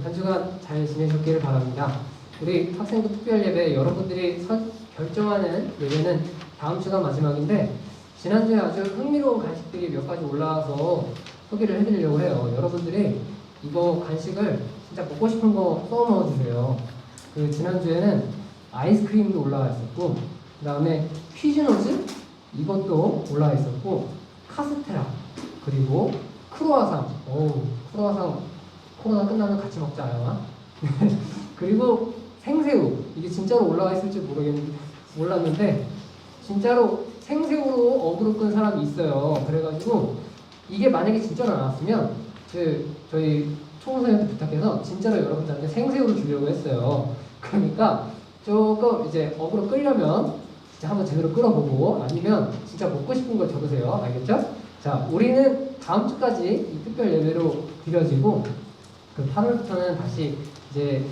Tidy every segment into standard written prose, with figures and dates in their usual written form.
한 주간 잘 지내셨기를 바랍니다. 우리 학생부 특별예배 여러분들이 결정하는 예배는 다음 주가 마지막인데 지난주에 아주 흥미로운 간식들이 몇 가지 올라와서 소개를 해드리려고 해요. 여러분들이 이거 간식을 진짜 먹고 싶은 거 써 넣어주세요. 그 지난주에는 아이스크림도 올라와 있었고 그 다음에 퀴즈노즈 이것도 올라와 있었고 카스테라 그리고 크로와상 크로와상 코로나 끝나면 같이 먹자 아마 그리고 생새우 이게 진짜로 올라와 있을지 몰랐는데 진짜로 생새우로 어그로 끈 사람이 있어요. 그래가지고 이게 만약에 진짜로 나왔으면 저희 총무선생님한테 부탁해서 진짜로 여러분들한테 생새우를 주려고 했어요. 그러니까 조금 이제 어그로 끌려면 진짜 한번 제대로 끌어보고 아니면 진짜 먹고 싶은 걸 적으세요. 알겠죠? 자, 우리는 다음 주까지 이 특별 예배로 드려지고 그 8월부터는 다시 이제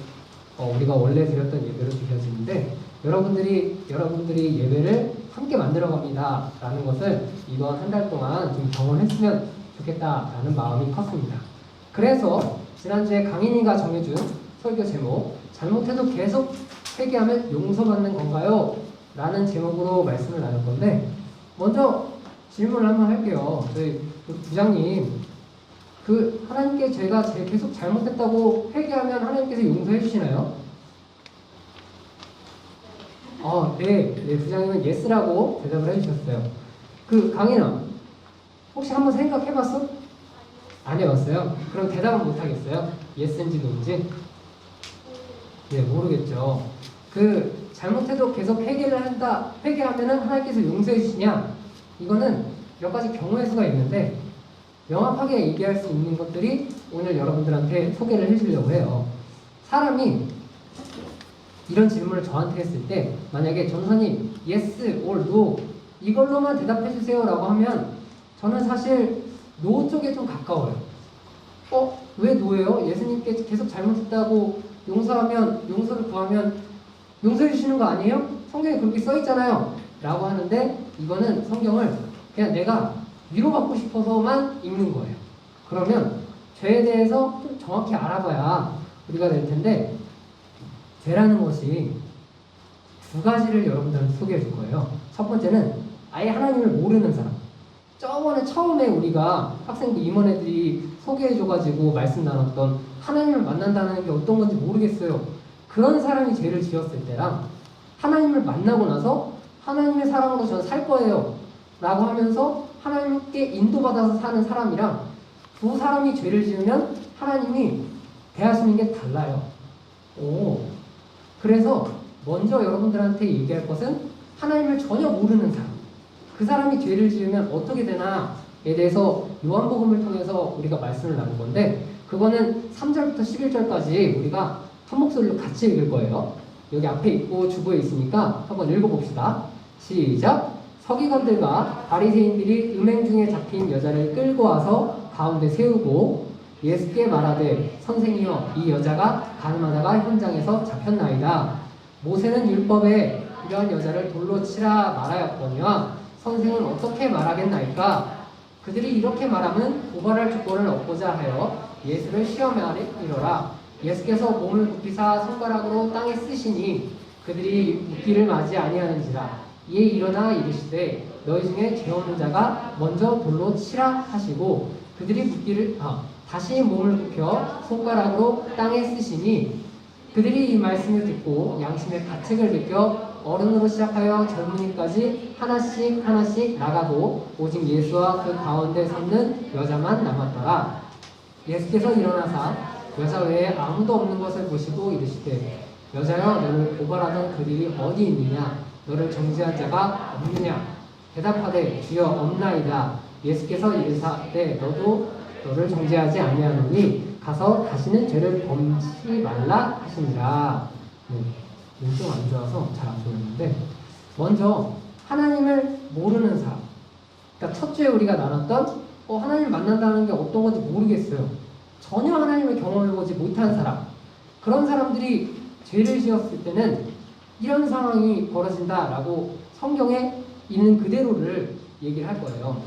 우리가 원래 드렸던 예배로 드려지는데 여러분들이 예배를 함께 만들어갑니다 라는 것을 이번 한 달 동안 좀 경험했으면 좋겠다라는 마음이 컸습니다. 그래서 지난주에 강인이가 정해준 설교 제목 잘못해도 계속 회개하면 용서받는 건가요? 라는 제목으로 말씀을 나눌 건데 먼저 질문을 한번 할게요. 저희 부장님 하나님께 제가 계속 잘못했다고 회개하면 하나님께서 용서해 주시나요? 네, 부장님은 예스라고 대답을 해주셨어요. 강인아, 혹시 한번 생각해봤어? 안 해봤어요? 그럼 대답은 못하겠어요? 예스인지 노인지? 네, 모르겠죠. 잘못해도 계속 회개하면은 하나님께서 용서해 주시냐? 이거는 몇 가지 경우의 수가 있는데 명확하게 얘기할 수 있는 것들이 오늘 여러분들한테 소개를 해주려고 해요. 사람이 이런 질문을 저한테 했을 때 만약에 전사님 yes or no 이걸로만 대답해 주세요 라고 하면 저는 사실 no 쪽에 좀 가까워요. 왜 no예요? 예수님께 계속 잘못했다고 용서를 구하면 용서해 주시는 거 아니에요? 성경에 그렇게 써 있잖아요 라고 하는데 이거는 성경을 그냥 내가 위로받고 싶어서만 읽는 거예요. 그러면 죄에 대해서 좀 정확히 알아봐야 우리가 될 텐데 죄라는 것이 두 가지를 여러분들한테 소개해 줄 거예요. 첫 번째는 아예 하나님을 모르는 사람. 저번에 처음에 우리가 학생부 임원애들이 소개해 줘가지고 말씀 나눴던 하나님을 만난다는 게 어떤 건지 모르겠어요. 그런 사람이 죄를 지었을 때랑 하나님을 만나고 나서 하나님의 사랑으로 저는 살 거예요 라고 하면서 하나님께 인도받아서 사는 사람이랑 두 사람이 죄를 지으면 하나님이 대하시는 게 달라요. 그래서 먼저 여러분들한테 얘기할 것은 하나님을 전혀 모르는 사람. 그 사람이 죄를 지으면 어떻게 되나에 대해서 요한복음을 통해서 우리가 말씀을 나눈 건데 그거는 3절부터 11절까지 우리가 한 목소리로 같이 읽을 거예요. 여기 앞에 있고 주보에 있으니까 한번 읽어봅시다. 시작! 서기관들과 바리새인들이 음행 중에 잡힌 여자를 끌고 와서 가운데 세우고 예수께 말하되 선생이여 이 여자가 가늠하다가 현장에서 잡혔나이다. 모세는 율법에 이러한 여자를 돌로 치라 말하였거니와 선생은 어떻게 말하겠나이까? 그들이 이렇게 말하면 고발할 조건을 얻고자 하여 예수를 시험하리로라. 예수께서 몸을 굽히사 손가락으로 땅에 쓰시니 그들이 묻기를 맞이 아니하는지라. 이에 일어나 이르시되 너희 중에 죄 없는 자가 먼저 돌로 치라 하시고 그들이 묻기를 다시 몸을 굽혀 손가락으로 땅에 쓰시니 그들이 이 말씀을 듣고 양심의 가책을 느껴 어른으로 시작하여 젊은이까지 하나씩 나가고 오직 예수와 그 가운데 섰는 여자만 남았더라. 예수께서 일어나사 여자 외에 아무도 없는 것을 보시고 이르시되 여자여 너를 고발하던 그들이 어디 있느냐? 너를 정죄한 자가 없느냐? 대답하되 주여 없나이다. 예수께서 이르사되 너도 너를 정죄하지 아니하노니 가서 다시는 죄를 범치 말라 하시니라. 눈이 좀 안 좋아서 잘 안 보였는데 먼저 하나님을 모르는 사람. 그러니까 첫 주에 우리가 나눴던 하나님을 만난다는 게 어떤 건지 모르겠어요. 전혀 하나님을 경험해보지 못한 사람. 그런 사람들이 죄를 지었을 때는 이런 상황이 벌어진다라고 성경에 있는 그대로를 얘기를 할 거예요.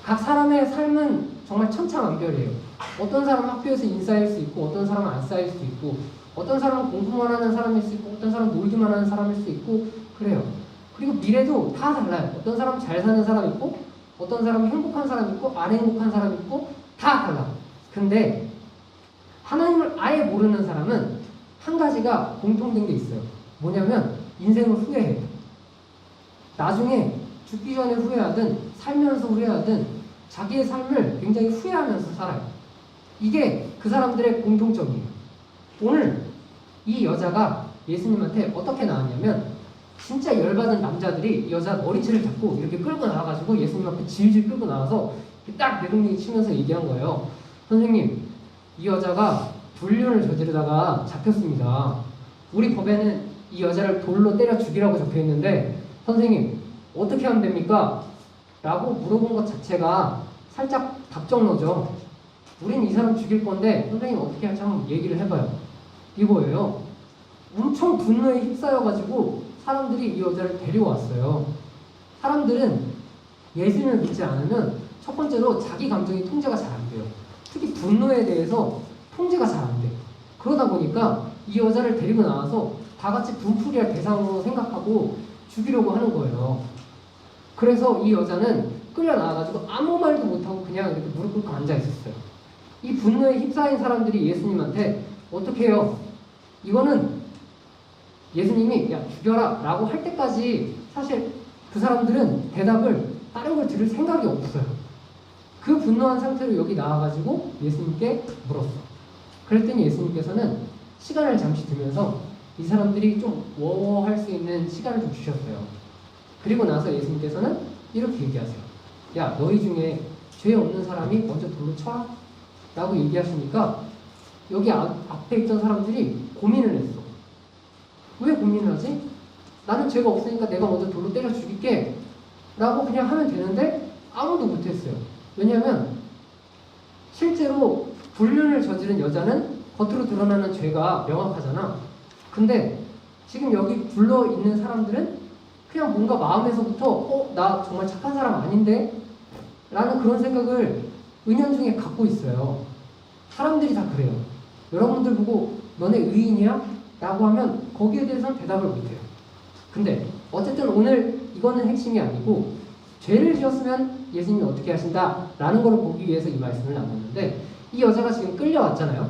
각 사람의 삶은 정말 천차만별이에요. 어떤 사람은 학교에서 인싸일 수 있고 어떤 사람은 안 쌓일 수 있고 어떤 사람은 공부만 하는 사람일 수 있고 어떤 사람은 놀기만 하는 사람일 수 있고 그래요. 그리고 미래도 다 달라요. 어떤 사람은 잘 사는 사람 있고 어떤 사람은 행복한 사람 있고 안 행복한 사람 있고 다 달라. 근데 하나님을 아예 모르는 사람은 한 가지가 공통된 게 있어요. 뭐냐면 인생을 후회해요. 나중에 죽기 전에 후회하든 살면서 후회하든 자기의 삶을 굉장히 후회하면서 살아요. 이게 그 사람들의 공통점이에요. 오늘 이 여자가 예수님한테 어떻게 나왔냐면 진짜 열받은 남자들이 여자 머리채를 잡고 이렇게 끌고 나와가지고 예수님 앞에 질질 끌고 나와서 딱 내동댕이 치면서 얘기한 거예요. 선생님, 이 여자가 불륜을 저지르다가 잡혔습니다. 우리 법에는 이 여자를 돌로 때려 죽이라고 적혀 있는데 선생님 어떻게 하면 됩니까? 라고 물어본 것 자체가 살짝 답정너죠. 우린 이 사람 죽일 건데 선생님 어떻게 할지 한번 얘기를 해봐요. 이거예요. 엄청 분노에 휩싸여가지고 사람들이 이 여자를 데려왔어요. 사람들은 예수님을 믿지 않으면 첫 번째로 자기 감정이 통제가 잘 안 돼요. 특히 분노에 대해서 통제가 잘 안 돼요. 그러다 보니까 이 여자를 데리고 나와서 다 같이 분풀이할 대상으로 생각하고 죽이려고 하는 거예요. 그래서 이 여자는 끌려 나와가지고 아무 말도 못하고 그냥 이렇게 무릎 꿇고 앉아 있었어요. 이 분노에 휩싸인 사람들이 예수님한테 어떻게 해요? 이거는 예수님이 야 죽여라 라고 할 때까지 사실 그 사람들은 대답을 다른 걸 들을 생각이 없어요. 그 분노한 상태로 여기 나와가지고 예수님께 물었어. 그랬더니 예수님께서는 시간을 잠시 두면서 이 사람들이 좀 워워할 수 있는 시간을 좀 주셨어요. 그리고 나서 예수님께서는 이렇게 얘기하세요. 야 너희 중에 죄 없는 사람이 먼저 돌로 쳐라 라고 얘기하시니까 여기 앞에 있던 사람들이 고민을 했어. 왜 고민을 하지? 나는 죄가 없으니까 내가 먼저 돌로 때려 죽일게 라고 그냥 하면 되는데 아무도 못했어요. 왜냐하면 실제로 불륜을 저지른 여자는 겉으로 드러나는 죄가 명확하잖아. 근데 지금 여기 불러있는 사람들은 그냥 뭔가 마음에서부터 나 정말 착한 사람 아닌데? 라는 그런 생각을 은연중에 갖고 있어요. 사람들이 다 그래요. 여러분들 보고 너네 의인이야? 라고 하면 거기에 대해서는 대답을 못해요. 근데 어쨌든 오늘 이거는 핵심이 아니고 죄를 지었으면 예수님이 어떻게 하신다 라는 걸 보기 위해서 이 말씀을 나눴는데 이 여자가 지금 끌려왔잖아요.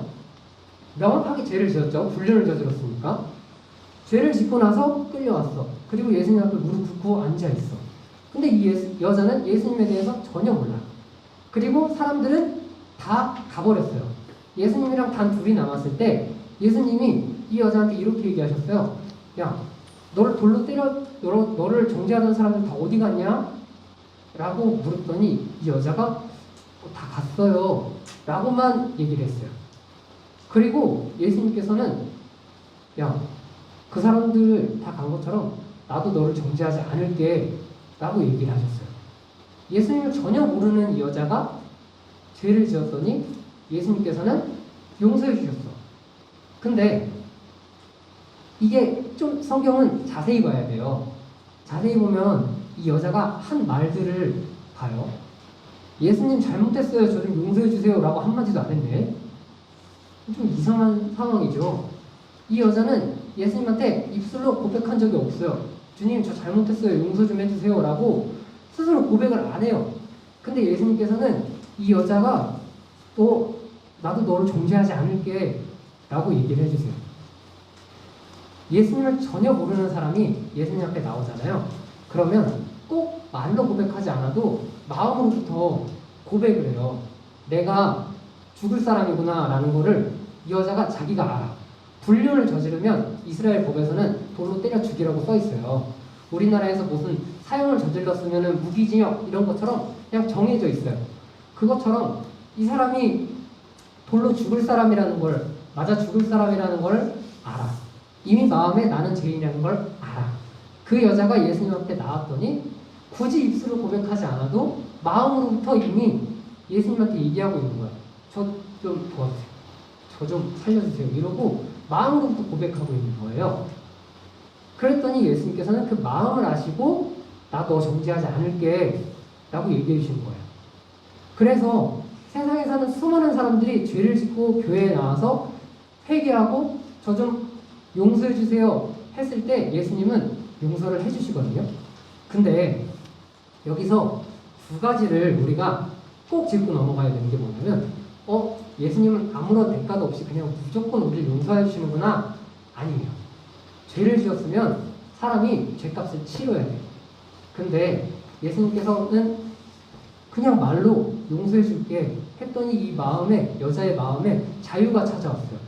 명확하게 죄를 지었죠. 불륜을 저질렀으니까. 죄를 짓고 나서 끌려왔어. 그리고 예수님 앞에 무릎 꿇고 앉아있어. 근데 이 여자는 예수님에 대해서 전혀 몰라. 그리고 사람들은 다 가버렸어요. 예수님이랑 단 둘이 남았을 때 예수님이 이 여자한테 이렇게 얘기하셨어요. 야, 너를 돌로 때려 너를 정죄하던 사람들 다 어디 갔냐? 라고 물었더니 이 여자가 다 갔어요. 라고만 얘기를 했어요. 그리고 예수님께서는 야, 그 사람들 다 간 것처럼 나도 너를 정죄하지 않을게 라고 얘기를 하셨어요. 예수님을 전혀 모르는 이 여자가 죄를 지었더니 예수님께서는 용서해 주셨어. 근데 이게 좀 성경은 자세히 봐야 돼요. 자세히 보면 이 여자가 한 말들을 봐요. 예수님 잘못했어요. 저 좀 용서해 주세요. 라고 한마디도 안 했네. 좀 이상한 상황이죠. 이 여자는 예수님한테 입술로 고백한 적이 없어요. 주님 저 잘못했어요. 용서 좀 해주세요. 라고 스스로 고백을 안 해요. 근데 예수님께서는 이 여자가 또 나도 너를 정죄하지 않을게 라고 얘기를 해주세요. 예수님을 전혀 모르는 사람이 예수님 앞에 나오잖아요. 그러면 꼭 말로 고백하지 않아도 마음으로부터 고백을 해요. 내가 죽을 사람이구나 라는 거를 이 여자가 자기가 알아. 불륜을 저지르면 이스라엘 법에서는 돌로 때려 죽이라고 써 있어요. 우리나라에서 무슨 사형을 저질렀으면 무기징역 이런 것처럼 그냥 정해져 있어요. 그것처럼 이 사람이 돌로 죽을 사람이라는 걸, 맞아 죽을 사람이라는 걸 알아. 이미 마음에 나는 죄인이라는 걸 알아. 그 여자가 예수님 앞에 나왔더니 굳이 입술로 고백하지 않아도 마음으로부터 이미 예수님한테 얘기하고 있는 거야. 저 좀 도와주세요. 저 좀 살려주세요. 이러고 마음으로부터 고백하고 있는 거예요. 그랬더니 예수님께서는 그 마음을 아시고 나 너 정죄하지 않을게 라고 얘기해 주신 거예요. 그래서 세상에 사는 수많은 사람들이 죄를 짓고 교회에 나와서 회개하고 저 좀 용서해 주세요 했을 때 예수님은 용서를 해주시거든요. 근데 여기서 두 가지를 우리가 꼭 짚고 넘어가야 되는 게 뭐냐면 예수님은 아무런 대가도 없이 그냥 무조건 우리를 용서해 주시는구나. 아니에요. 죄를 지었으면 사람이 죄값을 치러야 돼요. 근데 예수님께서는 그냥 말로 용서해 줄게 했더니 이 마음에, 여자의 마음에 자유가 찾아왔어요.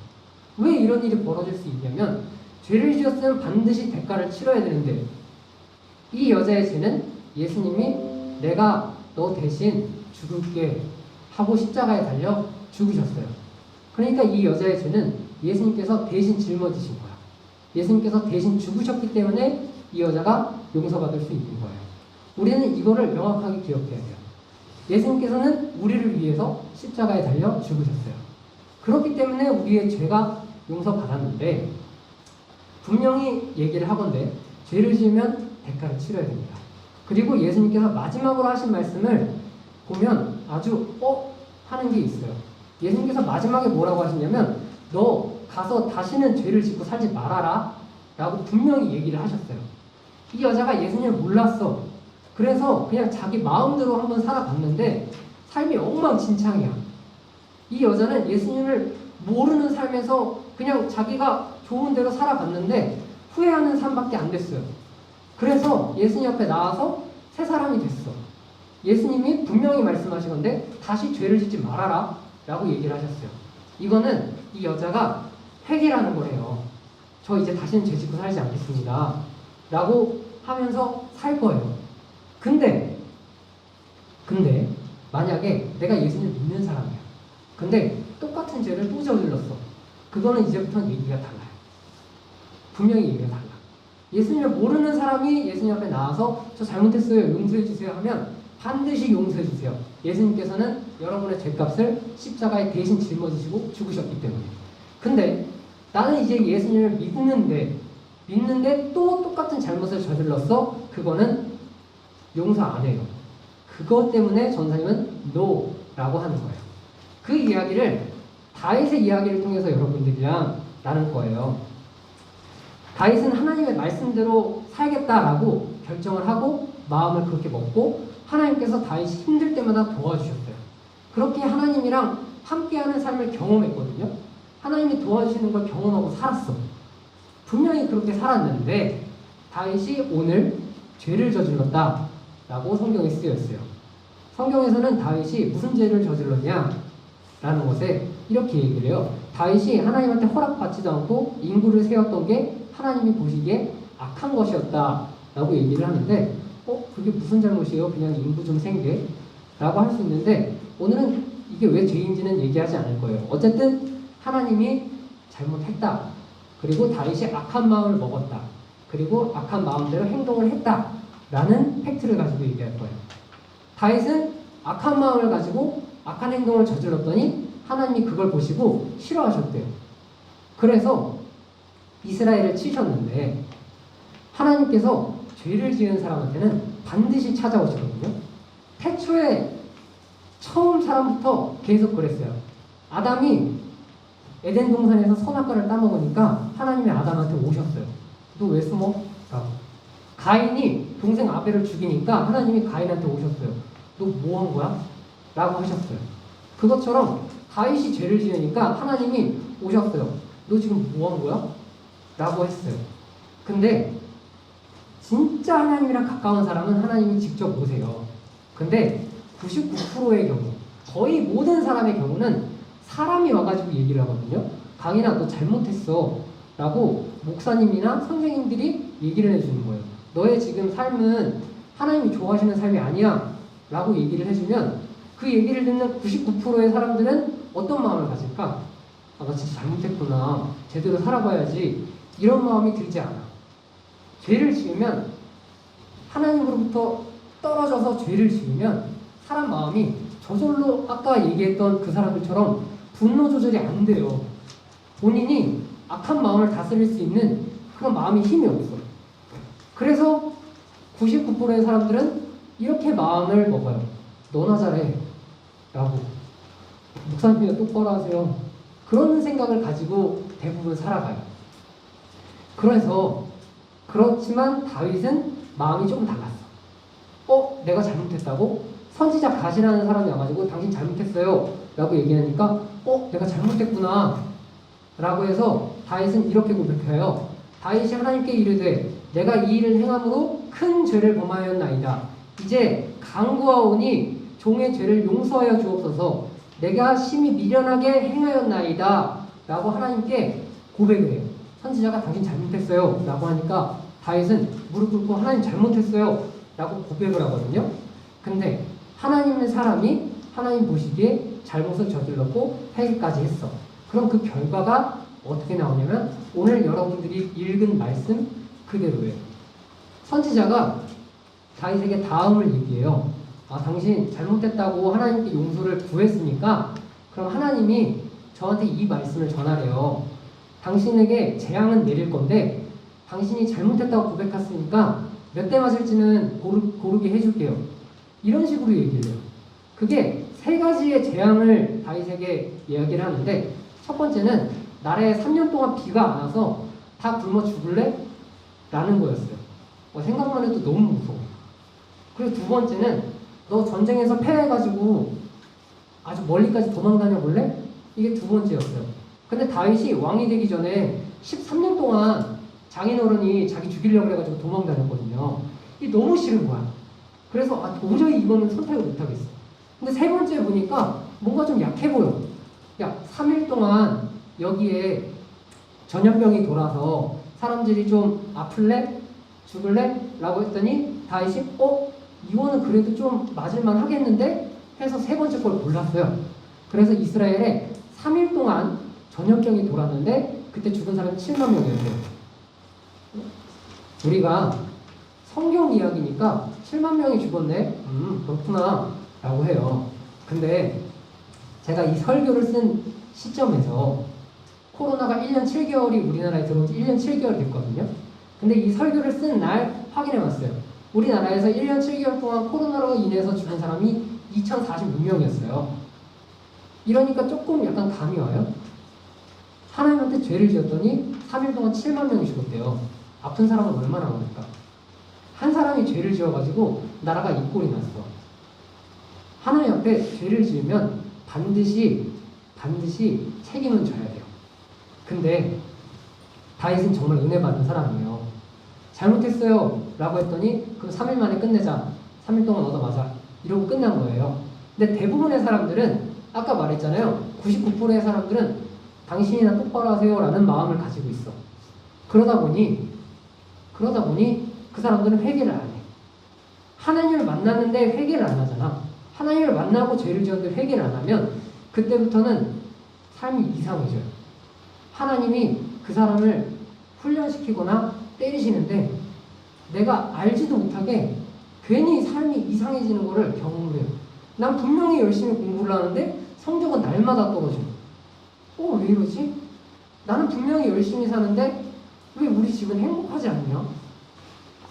왜 이런 일이 벌어질 수 있냐면 죄를 지었으면 반드시 대가를 치러야 되는데 이 여자의 죄는 예수님이 내가 너 대신 죽을게 하고 십자가에 달려 죽으셨어요. 그러니까 이 여자의 죄는 예수님께서 대신 짊어지신 거야. 예수님께서 대신 죽으셨기 때문에 이 여자가 용서받을 수 있는 거예요. 우리는 이거를 명확하게 기억해야 돼요. 예수님께서는 우리를 위해서 십자가에 달려 죽으셨어요. 그렇기 때문에 우리의 죄가 용서받았는데 분명히 얘기를 하건대 죄를 지으면 대가를 치러야 됩니다. 그리고 예수님께서 마지막으로 하신 말씀을 보면 아주 하는 게 있어요. 예수님께서 마지막에 뭐라고 하시냐면 너 가서 다시는 죄를 짓고 살지 말아라 라고 분명히 얘기를 하셨어요. 이 여자가 예수님을 몰랐어. 그래서 그냥 자기 마음대로 한번 살아봤는데 삶이 엉망진창이야. 이 여자는 예수님을 모르는 삶에서 그냥 자기가 좋은 대로 살아봤는데 후회하는 삶밖에 안 됐어요. 그래서 예수님 앞에 나와서 새 사람이 됐어. 예수님이 분명히 말씀하시건데 다시 죄를 짓지 말아라 라고 얘기를 하셨어요. 이거는 이 여자가 회개라는 거래요. 저 이제 다시는 죄 짓고 살지 않겠습니다 라고 하면서 살 거예요. 근데 만약에 내가 예수님을 믿는 사람이야. 근데 똑같은 죄를 또 저질렀어. 그거는 이제부터는 얘기가 달라요. 분명히 얘기가 달라. 예수님을 모르는 사람이 예수님 앞에 나와서 저 잘못했어요 용서해 주세요 하면 반드시 용서해 주세요. 예수님께서는 여러분의 죄값을 십자가에 대신 짊어지시고 죽으셨기 때문에. 근데 나는 이제 예수님을 믿는데 또 똑같은 잘못을 저질렀어. 그거는 용서 안 해요. 그것 때문에 전사님은 NO라고 하는 거예요. 그 이야기를 다윗의 이야기를 통해서 여러분들이랑 나눌 거예요. 다윗은 하나님의 말씀대로 살겠다라고 결정을 하고 마음을 그렇게 먹고 하나님께서 다윗이 힘들 때마다 도와주셨어요. 그렇게 하나님이랑 함께하는 삶을 경험했거든요. 하나님이 도와주시는 걸 경험하고 살았어. 분명히 그렇게 살았는데 다윗이 오늘 죄를 저질렀다라고 성경에 쓰여 있어요. 성경에서는 다윗이 무슨 죄를 저질렀냐 라는 것에 이렇게 얘기를 해요. 다윗이 하나님한테 허락받지도 않고 인구를 세웠던 게 하나님이 보시기에 악한 것이었다 라고 얘기를 하는데 그게 무슨 잘못이에요? 그냥 인구 좀 센 게? 라고 할 수 있는데 오늘은 이게 왜 죄인지는 얘기하지 않을 거예요. 어쨌든 하나님이 잘못했다. 그리고 다윗이 악한 마음을 먹었다. 그리고 악한 마음대로 행동을 했다. 라는 팩트를 가지고 얘기할 거예요. 다윗은 악한 마음을 가지고 악한 행동을 저질렀더니 하나님이 그걸 보시고 싫어하셨대요. 그래서 이스라엘을 치셨는데 하나님께서 죄를 지은 사람한테는 반드시 찾아오시거든요. 태초에 처음 사람부터 계속 그랬어요. 아담이 에덴 동산에서 선악과를 따먹으니까 하나님이 아담한테 오셨어요. 너 왜 숨어? 라고. 가인이 동생 아벨을 죽이니까 하나님이 가인한테 오셨어요. 너 뭐 한 거야? 라고 하셨어요. 그것처럼 다윗이 죄를 지으니까 하나님이 오셨어요. 너 지금 뭐 한 거야? 라고 했어요. 근데 진짜 하나님이랑 가까운 사람은 하나님이 직접 오세요. 근데 99%의 경우, 거의 모든 사람의 경우는 사람이 와가지고 얘기를 하거든요. 강인아 너 잘못했어 라고 목사님이나 선생님들이 얘기를 해주는 거예요. 너의 지금 삶은 하나님이 좋아하시는 삶이 아니야 라고 얘기를 해주면 그 얘기를 듣는 99%의 사람들은 어떤 마음을 가질까? 나 진짜 잘못했구나. 제대로 살아봐야지. 이런 마음이 들지 않아. 죄를 지으면 하나님으로부터 떨어져서 죄를 지으면 사람 마음이 저절로 아까 얘기했던 그 사람들처럼 분노 조절이 안 돼요. 본인이 악한 마음을 다스릴 수 있는 그런 마음이 힘이 없어. 그래서 99%의 사람들은 이렇게 마음을 먹어요. 너나 잘해 라고. 목사님이 똑바로 하세요. 그런 생각을 가지고 대부분 살아가요. 그렇지만 다윗은 마음이 조금 달랐어. 내가 잘못했다고? 선지자 갓이라는 사람이 와가지고 당신 잘못했어요 라고 얘기하니까 내가 잘못했구나 라고 해서 다윗은 이렇게 고백해요. 다윗이 하나님께 이르되 내가 이 일을 행함으로 큰 죄를 범하였나이다. 이제 간구하오니 종의 죄를 용서하여 주옵소서. 내가 심히 미련하게 행하였나이다 라고 하나님께 고백을 해요. 선지자가 당신 잘못했어요 라고 하니까 다윗은 무릎 꿇고 하나님 잘못했어요 라고 고백을 하거든요. 근데 하나님의 사람이 하나님 보시기에 잘못을 저질렀고 회개까지 했어. 그럼 그 결과가 어떻게 나오냐면 오늘 여러분들이 읽은 말씀 그대로예요. 선지자가 다윗에게 다음을 얘기해요. 당신 잘못했다고 하나님께 용서를 구했으니까 그럼 하나님이 저한테 이 말씀을 전하래요. 당신에게 재앙은 내릴 건데 당신이 잘못했다고 고백했으니까 몇 대 맞을지는 고르게 해줄게요. 이런 식으로 얘기를 해요. 그게 세 가지의 재앙을 다윗에게 이야기를 하는데 첫 번째는 나라에 3년 동안 비가 안 와서 다 굶어 죽을래? 라는 거였어요. 생각만 해도 너무 무서워. 그리고 두 번째는 너 전쟁에서 패해가지고 아주 멀리까지 도망 다녀볼래? 이게 두 번째였어요. 근데 다윗이 왕이 되기 전에 13년 동안 장인어른이 자기 죽이려고 해가지고 도망 다녔거든요. 이게 너무 싫은 거야. 그래서 도저히 이거는 선택을 못하겠어. 근데 세 번째 보니까 뭔가 좀 약해 보여. 3일 동안 여기에 전염병이 돌아서 사람들이 좀 아플래? 죽을래? 라고 했더니 다윗이 이거는 그래도 좀 맞을만 하겠는데? 해서 세 번째 걸 골랐어요. 그래서 이스라엘에 3일 동안 전염병이 돌았는데 그때 죽은 사람이 7만 명이었어요. 우리가 성경 이야기니까 7만 명이 죽었네? 그렇구나 라고 해요. 근데 제가 이 설교를 쓴 시점에서 코로나가 1년 7개월이 우리나라에 들어온 지 1년 7개월 됐거든요. 근데 이 설교를 쓴 날 확인해 봤어요. 우리나라에서 1년 7개월 동안 코로나로 인해서 죽은 사람이 2,046명이었어요. 이러니까 조금 약간 감이 와요. 하나님한테 죄를 지었더니 3일 동안 7만 명이 죽었대요. 아픈 사람은 얼마나 많을까? 한 사람이 죄를 지어가지고 나라가 이 꼴이 났어. 하나님 앞에 죄를 지으면 반드시 책임은 져야 돼요. 근데 다윗은 정말 은혜 받은 사람이에요. 잘못했어요 라고 했더니 그럼 3일 만에 끝내자. 3일 동안 얻어맞아. 이러고 끝난 거예요. 근데 대부분의 사람들은 아까 말했잖아요. 99%의 사람들은 당신이나 똑바로 하세요 라는 마음을 가지고 있어. 그러다 보니 그 사람들은 회개를 안 해. 하나님을 만났는데 회개를 안 하잖아. 하나님을 만나고 죄를 지었는데 회개를 안 하면 그때부터는 삶이 이상해져요. 하나님이 그 사람을 훈련시키거나 때리시는데 내가 알지도 못하게 괜히 삶이 이상해지는 거를 경험을 해요. 난 분명히 열심히 공부를 하는데 성적은 날마다 떨어져. 왜 이러지? 나는 분명히 열심히 사는데 왜 우리 집은 행복하지 않냐?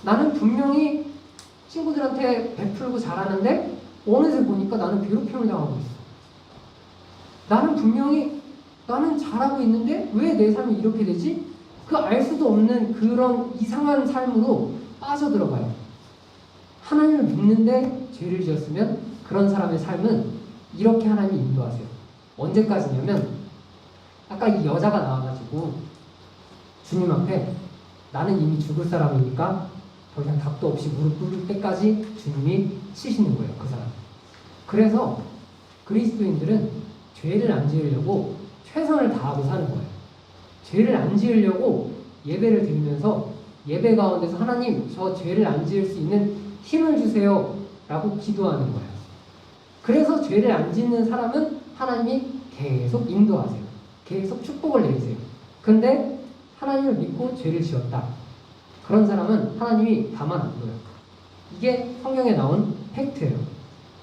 나는 분명히 친구들한테 베풀고 잘하는데 어느새 보니까 나는 괴롭힘을 당하고 있어. 나는 분명히 나는 잘하고 있는데 왜 내 삶이 이렇게 되지? 그 알 수도 없는 그런 이상한 삶으로 빠져들어가요. 하나님을 믿는데 죄를 지었으면 그런 사람의 삶은 이렇게 하나님이 인도하세요. 언제까지냐면 아까 이 여자가 나와가지고 주님 앞에 나는 이미 죽을 사람이니까 더 이상 답도 없이 무릎 꿇을 때까지 주님이 치시는 거예요. 그 사람. 그래서 그리스도인들은 죄를 안 지으려고 최선을 다하고 사는 거예요. 죄를 안 지으려고 예배를 드리면서 예배 가운데서 하나님 저 죄를 안 지을 수 있는 힘을 주세요 라고 기도하는 거예요. 그래서 죄를 안 짓는 사람은 하나님이 계속 인도하세요. 계속 축복을 내리세요. 근데 하나님을 믿고 죄를 지었다. 그런 사람은 하나님이 가만 안 둬요. 이게 성경에 나온 팩트예요.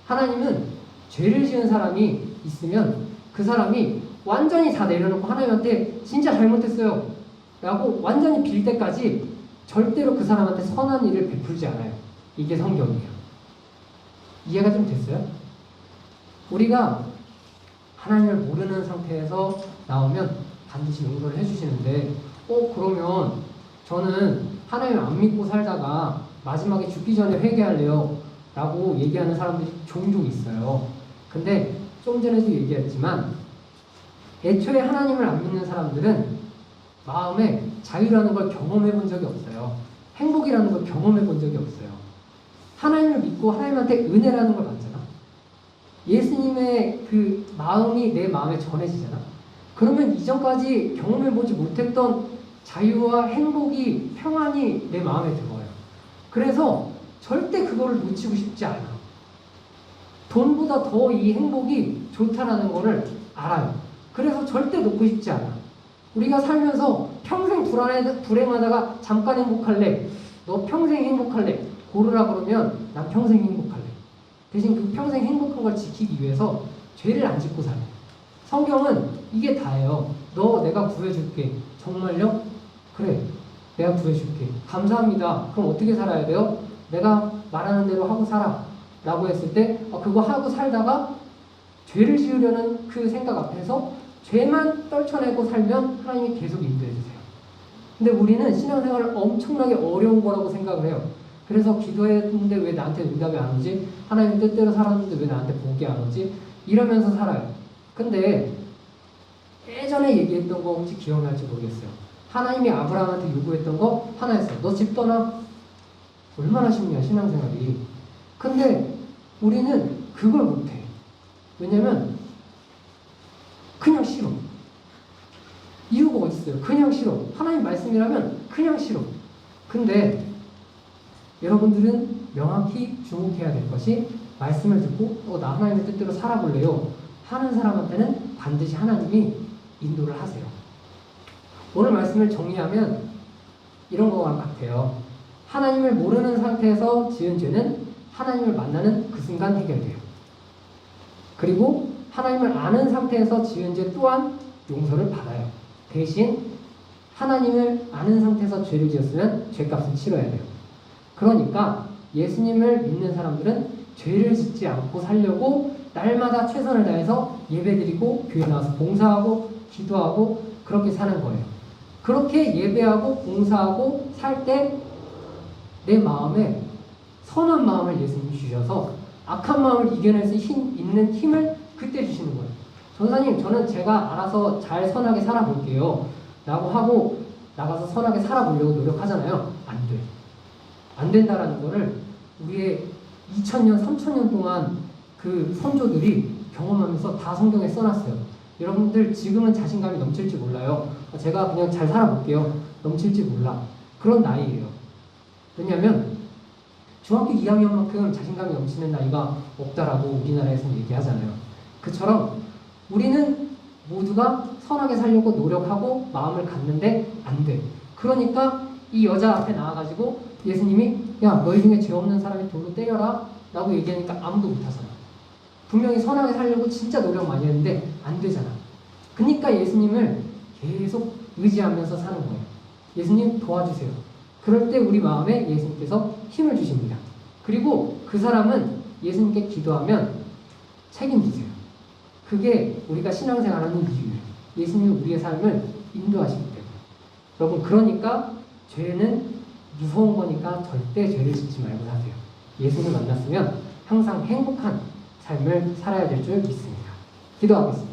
하나님은 죄를 지은 사람이 있으면 그 사람이 완전히 다 내려놓고 하나님한테 진짜 잘못했어요 라고 완전히 빌 때까지 절대로 그 사람한테 선한 일을 베풀지 않아요. 이게 성경이에요. 이해가 좀 됐어요? 우리가 하나님을 모르는 상태에서 나오면 반드시 용서를 해주시는데, 그러면 저는 하나님을 안 믿고 살다가 마지막에 죽기 전에 회개할래요 라고 얘기하는 사람들이 종종 있어요. 근데 좀 전에도 얘기했지만 애초에 하나님을 안 믿는 사람들은 마음에 자유라는 걸 경험해 본 적이 없어요. 행복이라는 걸 경험해 본 적이 없어요. 하나님을 믿고 하나님한테 은혜라는 걸 받잖아. 예수님의 그 마음이 내 마음에 전해지잖아. 그러면 이전까지 경험해 보지 못했던 자유와 행복이, 평안이 내 마음에 들어요. 그래서 절대 그거를 놓치고 싶지 않아. 돈보다 더 이 행복이 좋다라는 거를 알아요. 그래서 절대 놓고 싶지 않아. 우리가 살면서 평생 불행하다가 잠깐 행복할래, 너 평생 행복할래 고르라 그러면 난 평생 행복할래. 대신 그 평생 행복한 걸 지키기 위해서 죄를 안 짓고 살아. 성경은 이게 다예요. 너 내가 구해줄게. 정말요? 그래, 내가 구해줄게. 감사합니다. 그럼 어떻게 살아야 돼요? 내가 말하는 대로 하고 살아 라고 했을 때 그거 하고 살다가 죄를 지으려는 그 생각 앞에서 죄만 떨쳐내고 살면 하나님이 계속 인도해 주세요. 근데 우리는 신앙생활을 엄청나게 어려운 거라고 생각을 해요. 그래서 기도했는데 왜 나한테 응답이 안 오지? 하나님 뜻대로 살았는데 왜 나한테 복이 안 오지? 이러면서 살아요. 근데 예전에 얘기했던 거 혹시 기억날지 모르겠어요. 하나님이 아브라함한테 요구했던 거 하나였어요. 너 집 떠나. 얼마나 쉽냐 신앙생활이. 근데 우리는 그걸 못해. 왜냐면 그냥 싫어. 이유가 어딨어요? 그냥 싫어. 하나님 말씀이라면 그냥 싫어. 근데 여러분들은 명확히 주목해야 될 것이, 말씀을 듣고 나 하나님의 뜻대로 살아볼래요 하는 사람한테는 반드시 하나님이 인도를 하세요. 오늘 말씀을 정리하면 이런 거와 같아요. 하나님을 모르는 상태에서 지은 죄는 하나님을 만나는 그 순간 해결돼요. 그리고 하나님을 아는 상태에서 지은 죄 또한 용서를 받아요. 대신 하나님을 아는 상태에서 죄를 지었으면 죄값은 치러야 돼요. 그러니까 예수님을 믿는 사람들은 죄를 짓지 않고 살려고 날마다 최선을 다해서 예배드리고 교회 나와서 봉사하고 기도하고 그렇게 사는 거예요. 그렇게 예배하고 봉사하고 살 때 내 마음에 선한 마음을 예수님이 주셔서 악한 마음을 이겨낼 수 있는 힘을 그때 주시는 거예요. 전사님, 저는 제가 알아서 잘 선하게 살아볼게요 라고 하고 나가서 선하게 살아보려고 노력하잖아요. 안 돼. 안 된다라는 거를 우리의 2000년, 3000년 동안 그 선조들이 경험하면서 다 성경에 써놨어요. 여러분들 지금은 자신감이 넘칠지 몰라요. 제가 그냥 잘 살아볼게요. 넘칠지 몰라. 그런 나이예요. 왜냐하면 중학교 2학년만큼 자신감이 넘치는 나이가 없다라고 우리나라에서는 얘기하잖아요. 그처럼 우리는 모두가 선하게 살려고 노력하고 마음을 갖는데 안 돼. 그러니까 이 여자 앞에 나와가지고 예수님이 야, 너희 중에 죄 없는 사람이 돌로 때려라 라고 얘기하니까 아무도 못하잖아. 분명히 선하게 살려고 진짜 노력 많이 했는데 안 되잖아. 그러니까 예수님을 계속 의지하면서 사는 거예요. 예수님 도와주세요. 그럴 때 우리 마음에 예수님께서 힘을 주십니다. 그리고 그 사람은 예수님께 기도하면 책임지세요. 그게 우리가 신앙생활하는 이유예요. 예수님이 우리의 삶을 인도하시기 때문에. 여러분, 그러니까 죄는 무서운 거니까 절대 죄를 짓지 말고 사세요. 예수를 만났으면 항상 행복한 삶을 살아야 될 줄 믿습니다. 기도하겠습니다.